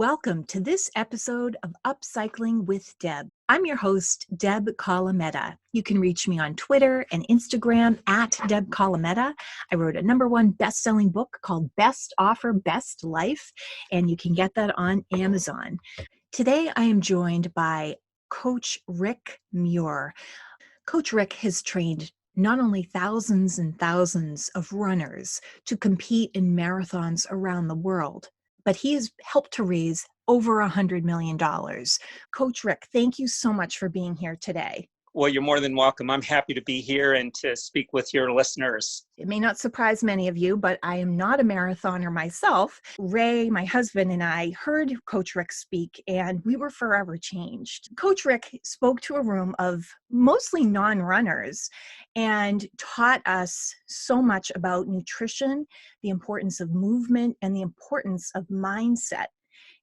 Welcome to this episode of Upcycling with Deb. I'm your host, Deb Colameta. You can reach me on Twitter and Instagram at Deb Colameta. I wrote a #1 best-selling book called Best Offer, Best Life, and you can get that on Amazon. Today, I am joined by Coach Rick Muhr. Coach Rick has trained not only thousands and thousands of runners to compete in marathons around the world, but he has helped to raise over $100 million. Coach Rick, thank you so much for being here today. Well, you're more than welcome. I'm happy to be here and to speak with your listeners. It may not surprise many of you, but I am not a marathoner myself. Ray, my husband, and I heard Coach Rick speak, and we were forever changed. Coach Rick spoke to a room of mostly non-runners and taught us so much about nutrition, the importance of movement, and the importance of mindset.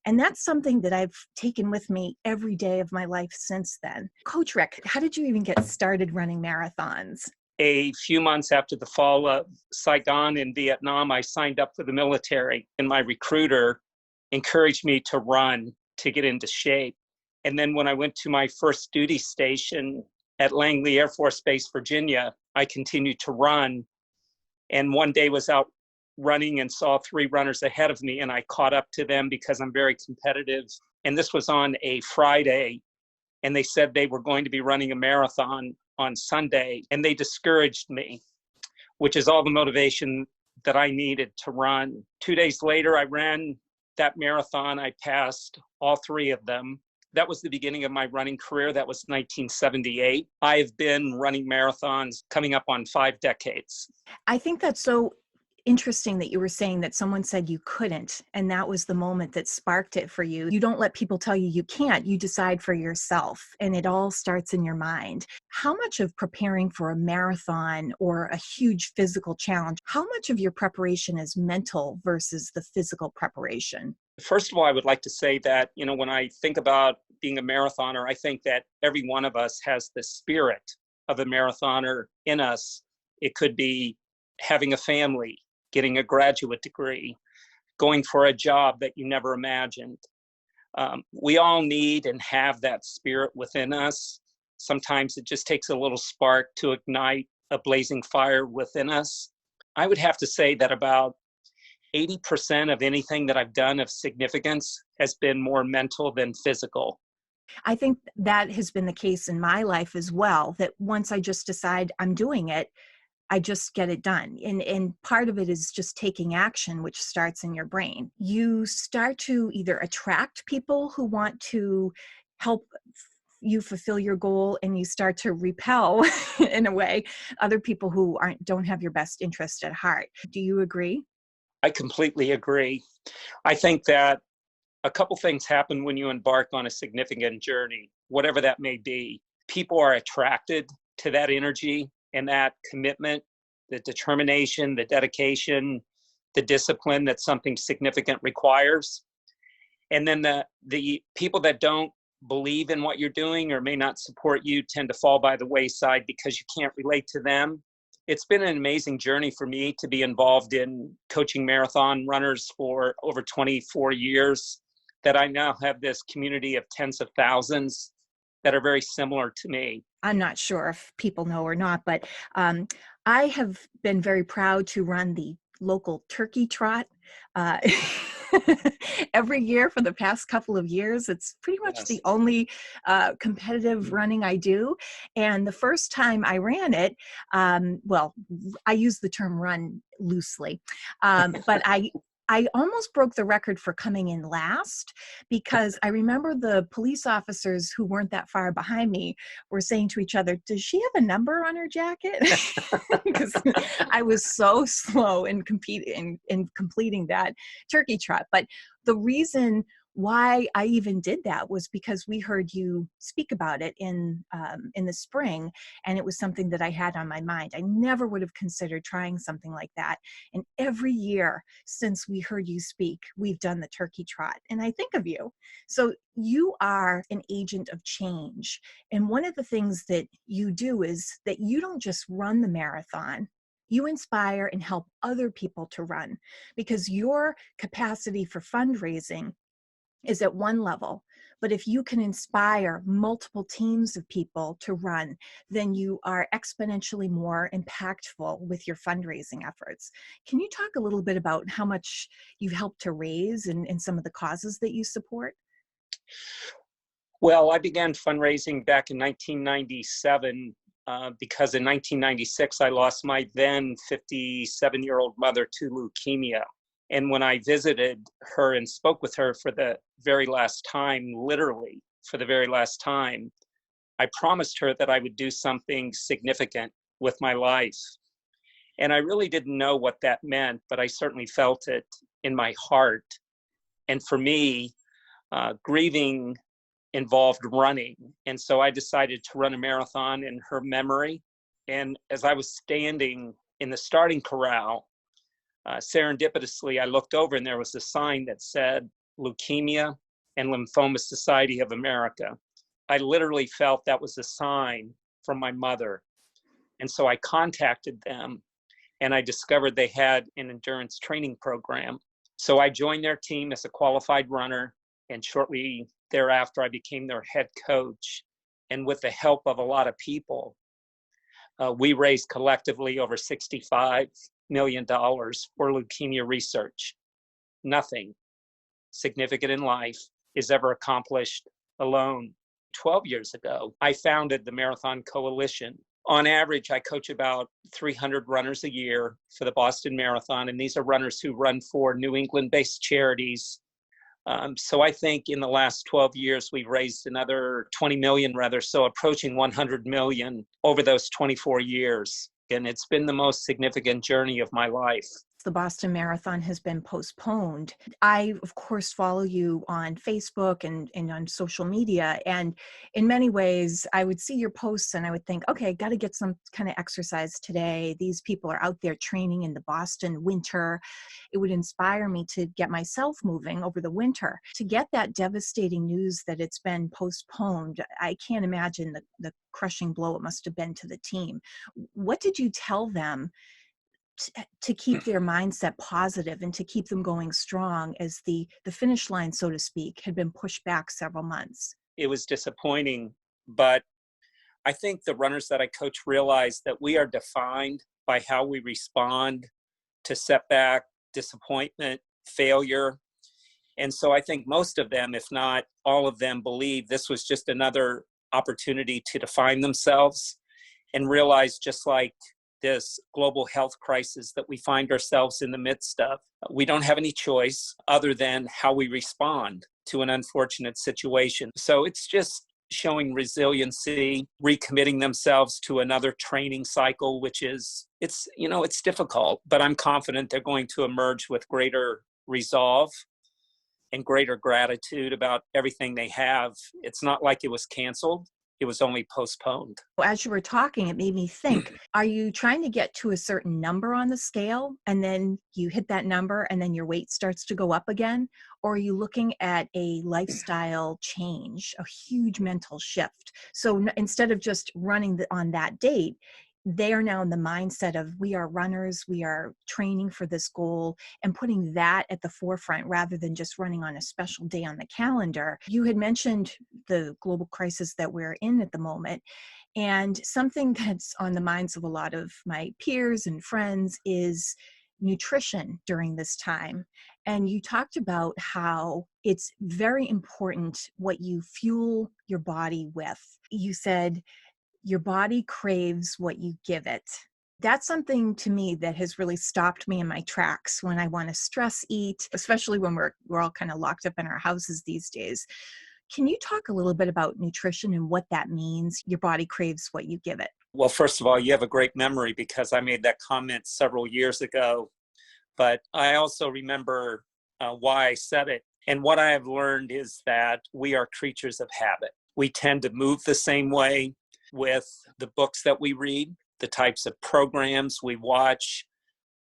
And that's something that I've taken with me every day of my life since then. Coach Rick, how did you even get started running marathons? A few months after the fall of Saigon in Vietnam, I signed up for the military, and my recruiter encouraged me to run to get into shape. And then when I went to my first duty station at Langley Air Force Base, Virginia, I continued to run. And one day was out running and saw 3 runners ahead of me, and I caught up to them because I'm very competitive. And this was on a Friday, and they said they were going to be running a marathon on Sunday, and they discouraged me, which is all the motivation that I needed to run. 2 days later, I ran that marathon. I passed all 3 of them. That was the beginning of my running career. That was 1978. I have been running marathons coming up on 5 decades. I think that's so interesting that you were saying that someone said you couldn't, and that was the moment that sparked it for you. You don't let people tell you you can't, you decide for yourself, and it all starts in your mind. How much of preparing for a marathon or a huge physical challenge, how much of your preparation is mental versus the physical preparation? First of all, I would like to say that, when I think about being a marathoner, I think that every one of us has the spirit of a marathoner in us. It could be having a family, getting a graduate degree, going for a job that you never imagined. We all need and have that spirit within us. Sometimes it just takes a little spark to ignite a blazing fire within us. I would have to say that about 80% of anything that I've done of significance has been more mental than physical. I think that has been the case in my life as well, that once I just decide I'm doing it, I just get it done. And part of it is just taking action, which starts in your brain. You start to either attract people who want to help you fulfill your goal, and you start to repel, in a way, other people who don't have your best interest at heart. Do you agree? I completely agree. I think that a couple things happen when you embark on a significant journey, whatever that may be. People are attracted to that energy and that commitment, the determination, the dedication, the discipline that something significant requires. And then the people that don't believe in what you're doing or may not support you tend to fall by the wayside because you can't relate to them. It's been an amazing journey for me to be involved in coaching marathon runners for over 24 years, that I now have this community of tens of thousands that are very similar to me. I'm not sure if people know or not, but I have been very proud to run the local turkey trot every year for the past couple of years. It's pretty much Yes. the only competitive running I do. And the first time I ran it, well, I use the term run loosely, but I almost broke the record for coming in last, because I remember the police officers who weren't that far behind me were saying to each other, "Does she have a number on her jacket?" Because I was so slow in completing that turkey trot. But the reason why I even did that was because we heard you speak about it in the spring, and it was something that I had on my mind. I never would have considered trying something like that. And every year since we heard you speak, we've done the turkey trot, and I think of you. So you are an agent of change. And one of the things that you do is that you don't just run the marathon. You inspire and help other people to run, because your capacity for fundraising is at one level. But if you can inspire multiple teams of people to run, then you are exponentially more impactful with your fundraising efforts. Can you talk a little bit about how much you've helped to raise and some of the causes that you support? Well, I began fundraising back in 1997 because in 1996 I lost my then 57-year-old mother to leukemia. And when I visited her and spoke with her for the very last time, literally for the very last time, I promised her that I would do something significant with my life. And I really didn't know what that meant, but I certainly felt it in my heart. And for me, grieving involved running. And so I decided to run a marathon in her memory. And as I was standing in the starting corral, serendipitously, I looked over and there was a sign that said Leukemia and Lymphoma Society of America. I literally felt that was a sign from my mother. And so I contacted them and I discovered they had an endurance training program. So I joined their team as a qualified runner, and shortly thereafter, I became their head coach. And with the help of a lot of people, we raised collectively over $65 million for leukemia research. Nothing significant in life is ever accomplished alone. 12 years ago, I founded the Marathon Coalition. On average, I coach about 300 runners a year for the Boston Marathon, and these are runners who run for New England-based charities. So I think in the last 12 years, we've raised another 20 million, so approaching 100 million over those 24 years. And it's been the most significant journey of my life. The Boston Marathon has been postponed. I, of course, follow you on Facebook and on social media. And in many ways, I would see your posts and I would think, okay, got to get some kind of exercise today. These people are out there training in the Boston winter. It would inspire me to get myself moving over the winter. To get that devastating news that it's been postponed, I can't imagine the crushing blow it must have been to the team. What did you tell them to keep their mindset positive and to keep them going strong as the finish line, so to speak, had been pushed back several months? It was disappointing, but I think the runners that I coach realize that we are defined by how we respond to setback, disappointment, failure. And so I think most of them, if not all of them, believe this was just another opportunity to define themselves and realize, just like this global health crisis that we find ourselves in the midst of, we don't have any choice other than how we respond to an unfortunate situation. So it's just showing resiliency, recommitting themselves to another training cycle, which is, it's difficult, but I'm confident they're going to emerge with greater resolve and greater gratitude about everything they have. It's not like it was canceled. It was only postponed. As you were talking, it made me think, are you trying to get to a certain number on the scale and then you hit that number and then your weight starts to go up again? Or are you looking at a lifestyle change, a huge mental shift? So instead of just running on that date, they are now in the mindset of, we are runners, we are training for this goal, and putting that at the forefront rather than just running on a special day on the calendar. You had mentioned the global crisis that we're in at the moment, and something that's on the minds of a lot of my peers and friends is nutrition during this time. And you talked about how it's very important what you fuel your body with. You said, your body craves what you give it. That's something to me that has really stopped me in my tracks when I want to stress eat, especially when we're all kind of locked up in our houses these days. Can you talk a little bit about nutrition and what that means? Your body craves what you give it. Well, first of all, you have a great memory because I made that comment several years ago, but I also remember why I said it. And what I have learned is that we are creatures of habit. We tend to move the same way with the books that we read, the types of programs we watch,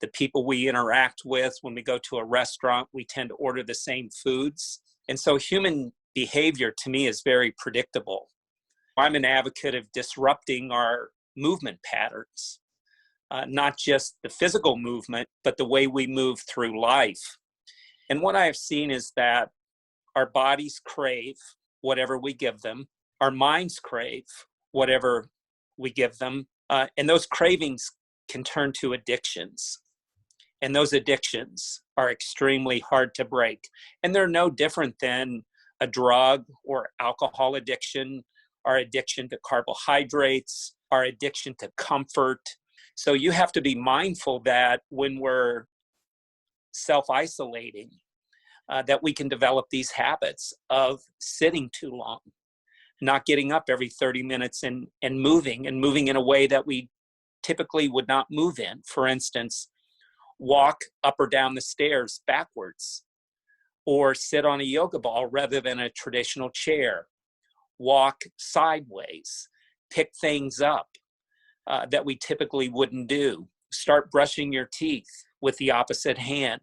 the people we interact with. When we go to a restaurant, we tend to order the same foods. And so human behavior to me is very predictable. I'm an advocate of disrupting our movement patterns, not just the physical movement, but the way we move through life. And what I have seen is that Our bodies crave whatever we give them. Our minds crave whatever we give them. And those cravings can turn to addictions. And those addictions are extremely hard to break. And they're no different than a drug or alcohol addiction, our addiction to carbohydrates, our addiction to comfort. So you have to be mindful that when we're self-isolating, that we can develop these habits of sitting too long, not getting up every 30 minutes and moving in a way that we typically would not move in. For instance, walk up or down the stairs backwards, or sit on a yoga ball rather than a traditional chair, walk sideways, pick things up that we typically wouldn't do, start brushing your teeth with the opposite hand.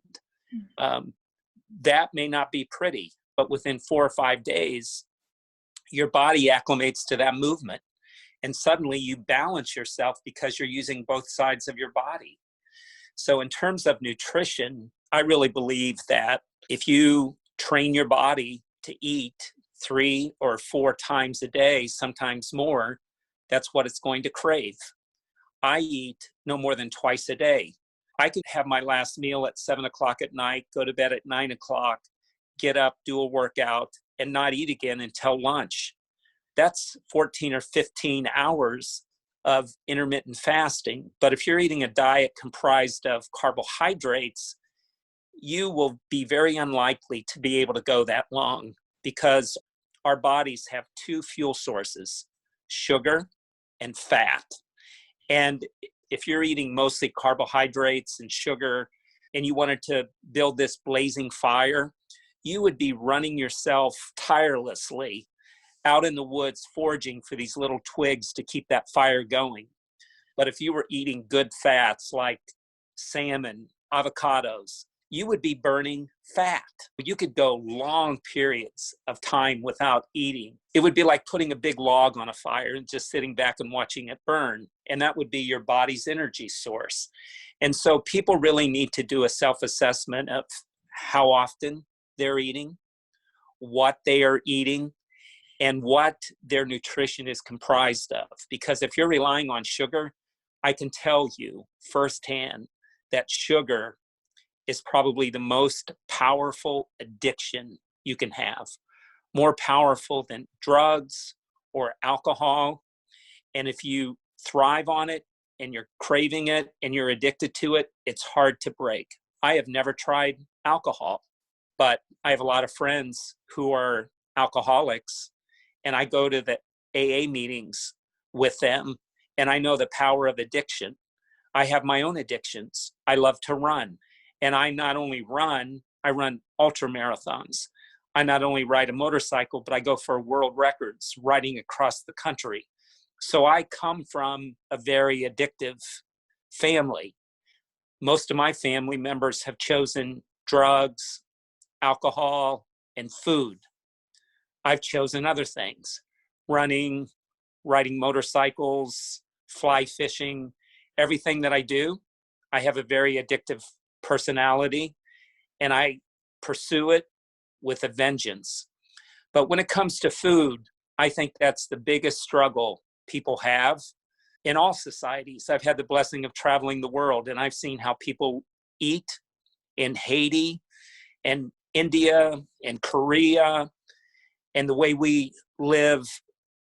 That may not be pretty, but within 4 or 5 days, your body acclimates to that movement. And suddenly you balance yourself because you're using both sides of your body. So in terms of nutrition, I really believe that if you train your body to eat 3 or 4 times a day, sometimes more, that's what it's going to crave. I eat no more than twice a day. I could have my last meal at 7 o'clock at night, go to bed at 9 o'clock, get up, do a workout, and not eat again until lunch. That's 14 or 15 hours of intermittent fasting. But if you're eating a diet comprised of carbohydrates, you will be very unlikely to be able to go that long, because our bodies have 2 fuel sources, sugar and fat. And if you're eating mostly carbohydrates and sugar, and you wanted to build this blazing fire, you would be running yourself tirelessly out in the woods foraging for these little twigs to keep that fire going. But if you were eating good fats like salmon, avocados, you would be burning fat. You could go long periods of time without eating. It would be like putting a big log on a fire and just sitting back and watching it burn. And that would be your body's energy source. And so people really need to do a self-assessment of how often they're eating, what they are eating, and what their nutrition is comprised of. Because if you're relying on sugar, I can tell you firsthand that sugar is probably the most powerful addiction you can have, more powerful than drugs or alcohol. And if you thrive on it and you're craving it and you're addicted to it, it's hard to break. I have never tried alcohol, but I have a lot of friends who are alcoholics, and I go to the AA meetings with them, and I know the power of addiction. I have my own addictions. I love to run. And I not only run, I run ultra marathons. I not only ride a motorcycle, but I go for world records riding across the country. So I come from a very addictive family. Most of my family members have chosen drugs, alcohol, and food. I've chosen other things: running, riding motorcycles, fly fishing. Everything that I do, I have a very addictive personality, and I pursue it with a vengeance. But when it comes to food, I think that's the biggest struggle people have in all societies. I've had the blessing of traveling the world, and I've seen how people eat in Haiti and India and Korea, and the way we live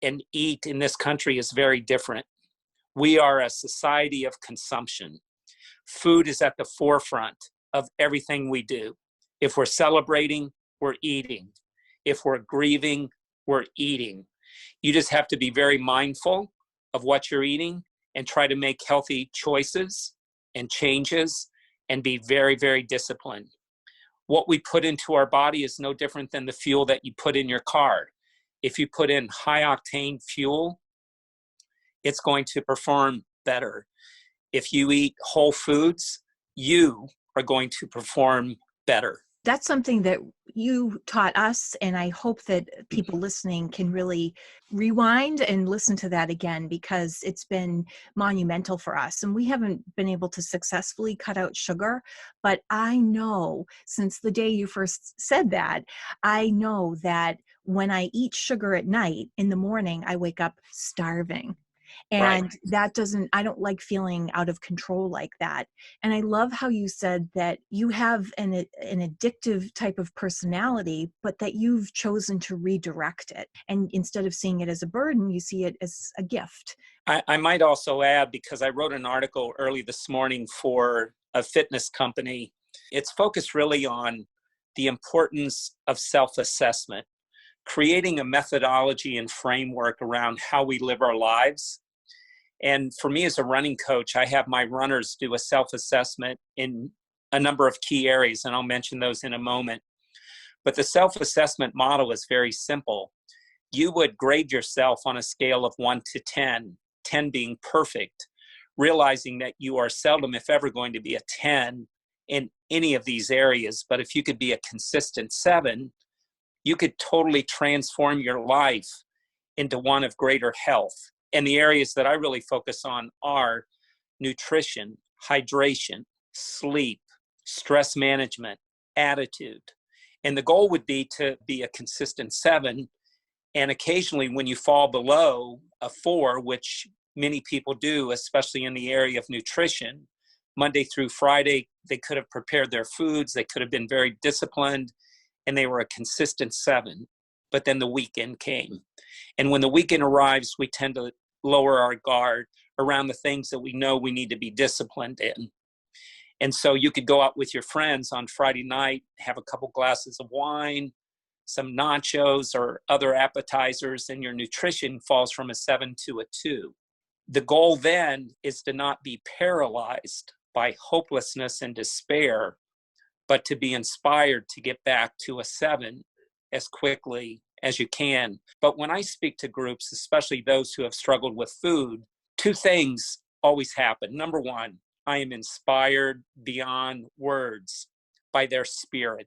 and eat in this country is very different. We are a society of consumption. Food is at the forefront of everything we do. If we're celebrating, we're eating. If we're grieving, we're eating. You just have to be very mindful of what you're eating and try to make healthy choices and changes and be very, very disciplined. What we put into our body is no different than the fuel that you put in your car. If you put in high octane fuel, it's going to perform better. If you eat whole foods, you are going to perform better. That's something that you taught us, and I hope that people listening can really rewind and listen to that again, because it's been monumental for us. And we haven't been able to successfully cut out sugar, but I know since the day you first said that, I know that when I eat sugar at night, in the morning, I wake up starving. Right. And I don't like feeling out of control like that. And I love how you said that you have an addictive type of personality, but that you've chosen to redirect it. And instead of seeing it as a burden, you see it as a gift. I might also add, because I wrote an article early this morning for a fitness company, it's focused really on the importance of self-assessment, creating a methodology and framework around how we live our lives. And for me as a running coach, I have my runners do a self-assessment in a number of key areas, and I'll mention those in a moment. But the self-assessment model is very simple. You would grade yourself on a scale of 1 to 10, 10 being perfect, realizing that you are seldom, if ever, going to be a 10 in any of these areas. But if you could be a consistent 7, you could totally transform your life into one of greater health. And the areas that I really focus on are nutrition, hydration, sleep, stress management, attitude. And the goal would be to be a consistent 7. And occasionally when you fall below a 4, which many people do, especially in the area of nutrition, Monday through Friday, they could have prepared their foods, they could have been very disciplined, and they were a consistent 7. But then the weekend came. And when the weekend arrives, we tend to lower our guard around the things that we know we need to be disciplined in. And so you could go out with your friends on Friday night, have a couple glasses of wine, some nachos or other appetizers, and your nutrition falls from a 7 to a 2. The goal then is to not be paralyzed by hopelessness and despair, but to be inspired to get back to a 7 as quickly as you can. But when I speak to groups, especially those who have struggled with food, 2 things always happen. Number 1, I am inspired beyond words by their spirit.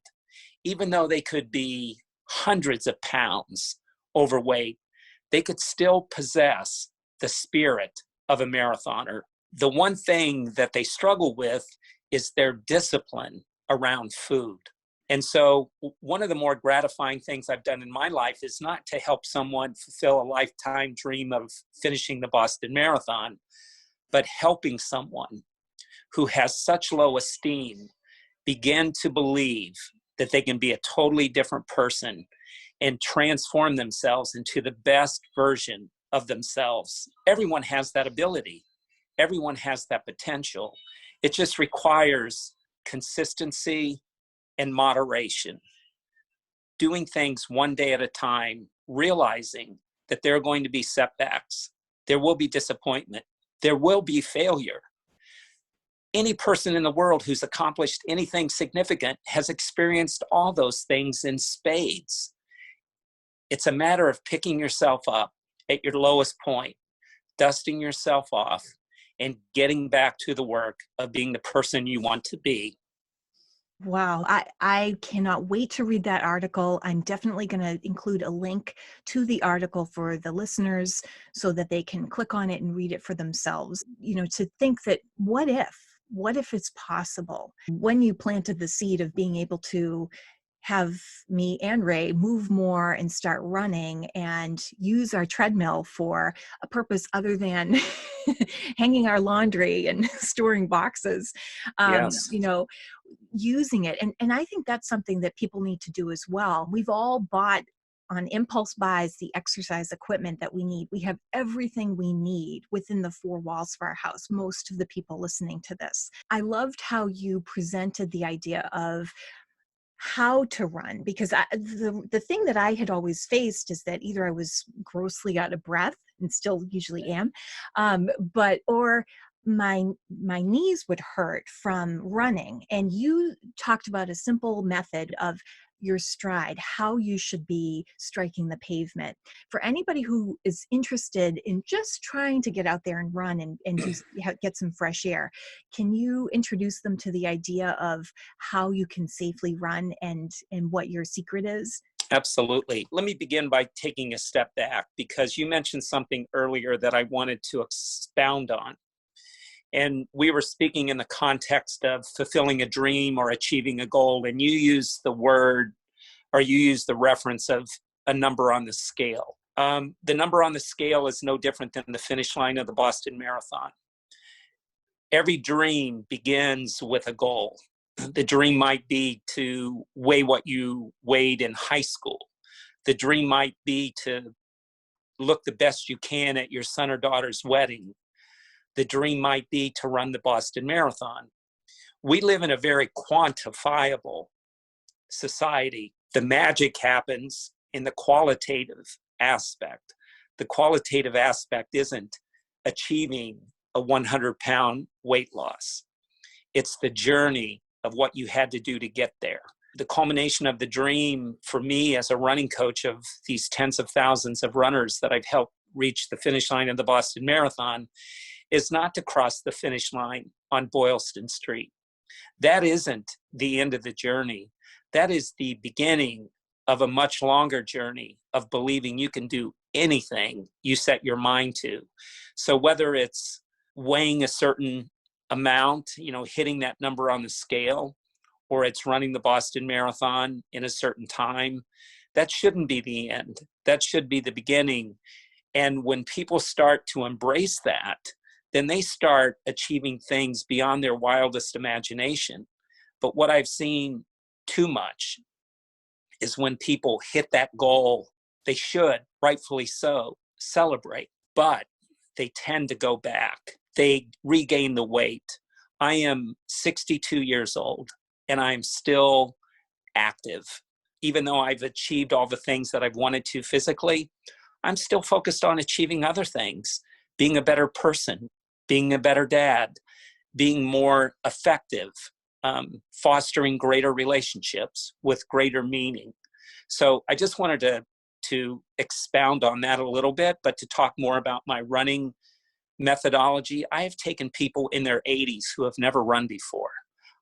Even though they could be hundreds of pounds overweight, they could still possess the spirit of a marathoner. The one thing that they struggle with is their discipline around food. And so one of the more gratifying things I've done in my life is not to help someone fulfill a lifetime dream of finishing the Boston Marathon, but helping someone who has such low esteem begin to believe that they can be a totally different person and transform themselves into the best version of themselves. Everyone has that ability. Everyone has that potential. It just requires consistency and moderation. Doing things one day at a time, realizing that there are going to be setbacks. There will be disappointment. There will be failure. Any person in the world who's accomplished anything significant has experienced all those things in spades. It's a matter of picking yourself up at your lowest point, dusting yourself off, and getting back to the work of being the person you want to be. Wow. I cannot wait to read that article. I'm definitely going to include a link to the article for the listeners so that they can click on it and read it for themselves. You know, to think that what if it's possible? When you planted the seed of being able to have me and Ray move more and start running and use our treadmill for a purpose other than hanging our laundry and storing boxes, Yes. you know, using it. And I think that's something that people need to do as well. We've all bought on impulse buys the exercise equipment that we need. We have everything we need within the 4 walls of our house, most of the people listening to this. I loved how you presented the idea of how to run, because the thing that I had always faced is that either I was grossly out of breath, and still usually am, or my knees would hurt from running. And you talked about a simple method of your stride, how you should be striking the pavement. For anybody who is interested in just trying to get out there and run and get some fresh air, can you introduce them to the idea of how you can safely run and what your secret is? Absolutely. Let me begin by taking a step back, because you mentioned something earlier that I wanted to expound on. And we were speaking in the context of fulfilling a dream or achieving a goal. And you used the word, or you used the reference of a number on the scale. The number on the scale is no different than the finish line of the Boston Marathon. Every dream begins with a goal. The dream might be to weigh what you weighed in high school. The dream might be to look the best you can at your son or daughter's wedding. The dream might be to run the Boston Marathon. We live in a very quantifiable society. The magic happens in the qualitative aspect. The qualitative aspect isn't achieving a 100-pound weight loss. It's the journey of what you had to do to get there. The culmination of the dream for me as a running coach of these tens of thousands of runners that I've helped reach the finish line of the Boston Marathon is not to cross the finish line on Boylston Street. That isn't the end of the journey. That is the beginning of a much longer journey of believing you can do anything you set your mind to. So whether it's weighing a certain amount, hitting that number on the scale, or it's running the Boston Marathon in a certain time, that shouldn't be the end. That should be the beginning. And when people start to embrace that, then they start achieving things beyond their wildest imagination. But what I've seen too much is when people hit that goal, they should, rightfully so, celebrate, but they tend to go back. They regain the weight. I am 62 years old and I'm still active. Even though I've achieved all the things that I've wanted to physically, I'm still focused on achieving other things, being a better person, being a better dad, being more effective, fostering greater relationships with greater meaning. So I just wanted to expound on that a little bit, but to talk more about my running methodology. I have taken people in their 80s who have never run before.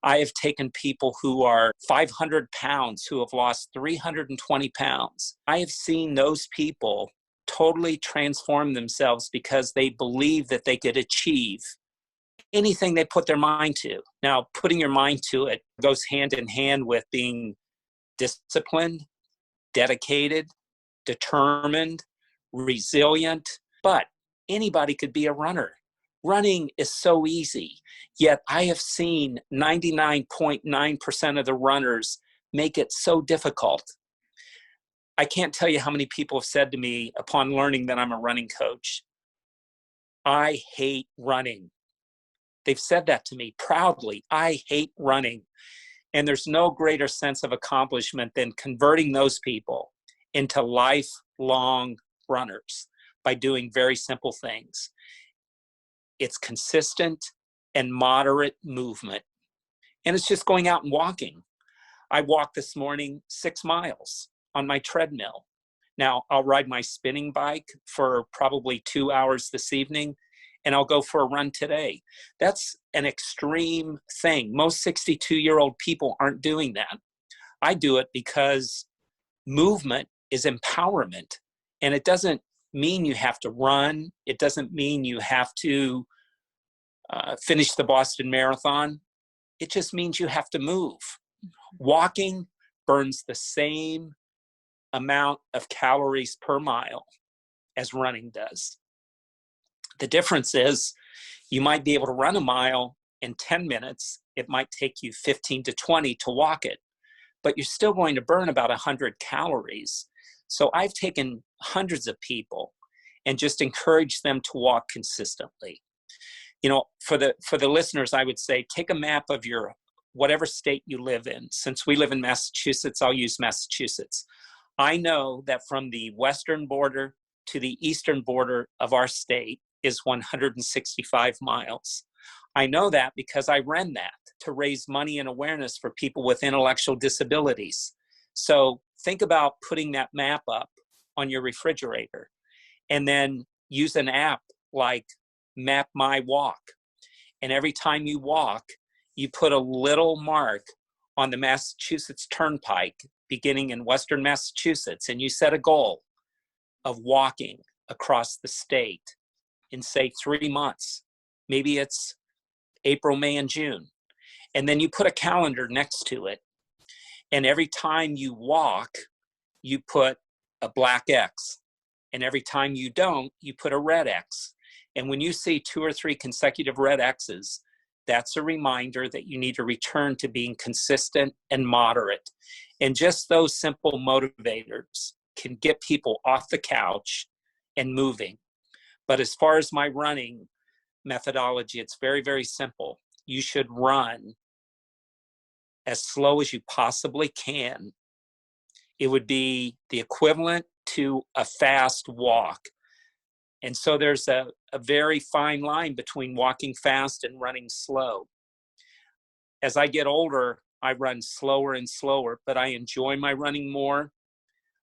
I have taken people who are 500 pounds who have lost 320 pounds. I have seen those people totally transform themselves because they believe that they could achieve anything they put their mind to. Now, putting your mind to it goes hand in hand with being disciplined, dedicated, determined, resilient, but anybody could be a runner. Running is so easy, yet I have seen 99.9% of the runners make it so difficult. I can't tell you how many people have said to me upon learning that I'm a running coach, I hate running. They've said that to me proudly. I hate running. And there's no greater sense of accomplishment than converting those people into lifelong runners by doing very simple things. It's consistent and moderate movement. And it's just going out and walking. I walked this morning 6 miles on my treadmill. Now, I'll ride my spinning bike for probably 2 hours this evening, and I'll go for a run today. That's an extreme thing. Most 62-year-old people aren't doing that. I do it because movement is empowerment. And it doesn't mean you have to run. It doesn't mean you have to finish the Boston Marathon. It just means you have to move. Walking burns the same amount of calories per mile as running does. The difference is you might be able to run a mile in 10 minutes. It might take you 15 to 20 to walk it, but you're still going to burn about 100 calories. So I've taken hundreds of people and just encouraged them to walk consistently. For the listeners, I would say take a map of your whatever state you live in. Since we live in Massachusetts, I'll use Massachusetts. I know that from the western border to the eastern border of our state is 165 miles. I know that because I ran that to raise money and awareness for people with intellectual disabilities. So think about putting that map up on your refrigerator, and then use an app like Map My Walk. And every time you walk, you put a little mark on the Massachusetts Turnpike, beginning in Western Massachusetts, and you set a goal of walking across the state in, say, 3 months. Maybe it's April, May, and June. And then you put a calendar next to it. And every time you walk, you put a black X. And every time you don't, you put a red X. And when you see 2 or 3 consecutive red X's, that's a reminder that you need to return to being consistent and moderate. And just those simple motivators can get people off the couch and moving. But as far as my running methodology, it's very, very simple. You should run as slow as you possibly can. It would be the equivalent to a fast walk. And so there's a very fine line between walking fast and running slow. As I get older, I run slower and slower, but I enjoy my running more.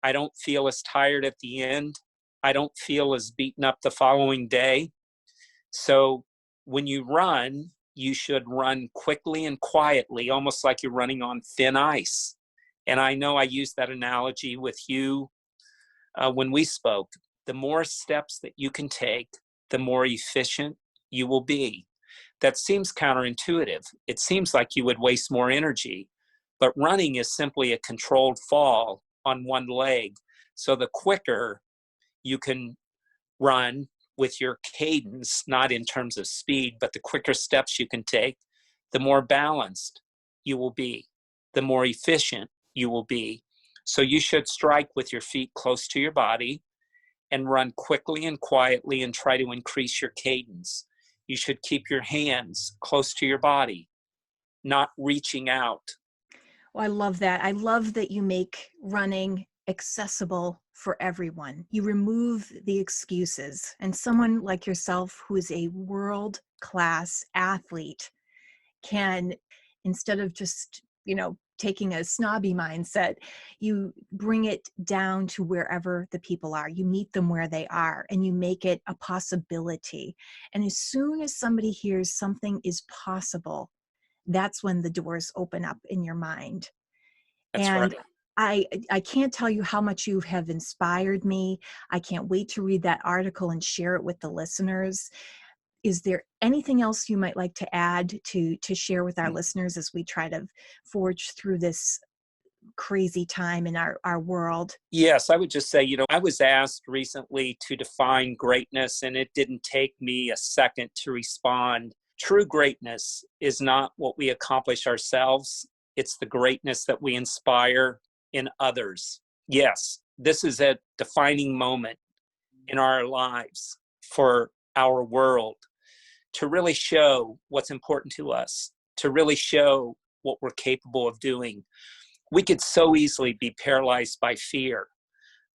I don't feel as tired at the end. I don't feel as beaten up the following day. So when you run, you should run quickly and quietly, almost like you're running on thin ice. And I know I used that analogy with you when we spoke. The more steps that you can take, the more efficient you will be. That seems counterintuitive. It seems like you would waste more energy, but running is simply a controlled fall on one leg. So the quicker you can run with your cadence, not in terms of speed, but the quicker steps you can take, the more balanced you will be, the more efficient you will be. So you should strike with your feet close to your body and run quickly and quietly and try to increase your cadence. You should keep your hands close to your body, not reaching out. Well, I love that. I love that you make running accessible for everyone. You remove the excuses. And someone like yourself, who is a world-class athlete, can, instead of just, taking a snobby mindset, you bring it down to wherever the people are. You meet them where they are, and you make it a possibility. And as soon as somebody hears something is possible, that's when the doors open up in your mind. That's And right. I can't tell you how much you have inspired me. I can't wait to read that article and share it with the listeners. Is there anything else you might like to add to share with our listeners as we try to forge through this crazy time in our world? Yes, I would just say, I was asked recently to define greatness, and it didn't take me a second to respond. True greatness is not what we accomplish ourselves. It's the greatness that we inspire in others. Yes, this is a defining moment in our lives for our world, to really show what's important to us, to really show what we're capable of doing. We could so easily be paralyzed by fear,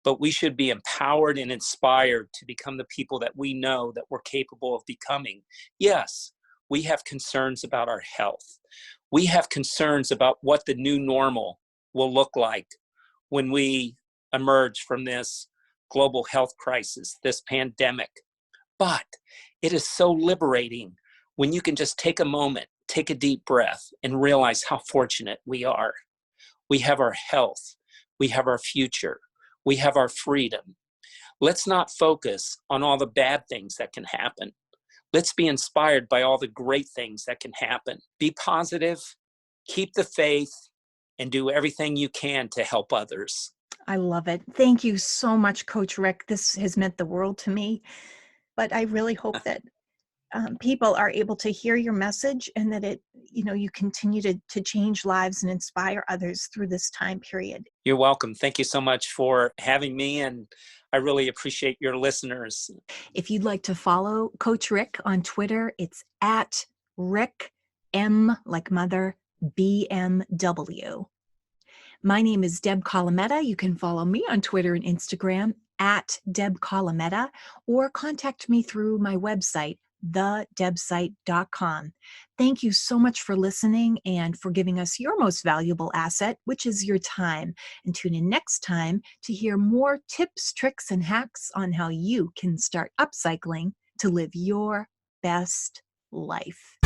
but we should be empowered and inspired to become the people that we know that we're capable of becoming. Yes, we have concerns about our health. We have concerns about what the new normal will look like when we emerge from this global health crisis, this pandemic. But it is so liberating when you can just take a moment, take a deep breath, and realize how fortunate we are. We have our health. We have our future. We have our freedom. Let's not focus on all the bad things that can happen. Let's be inspired by all the great things that can happen. Be positive, keep the faith, and do everything you can to help others. I love it. Thank you so much, Coach Rick. This has meant the world to me. But I really hope that people are able to hear your message, and that you continue to change lives and inspire others through this time period. You're welcome. Thank you so much for having me, and I really appreciate your listeners. If you'd like to follow Coach Rick on Twitter, it's at Rick M like mother BMW. My name is Deb Colameta. You can follow me on Twitter and Instagram at Deb Colameta, or contact me through my website, thedebsite.com. Thank you so much for listening and for giving us your most valuable asset, which is your time. And tune in next time to hear more tips, tricks, and hacks on how you can start upcycling to live your best life.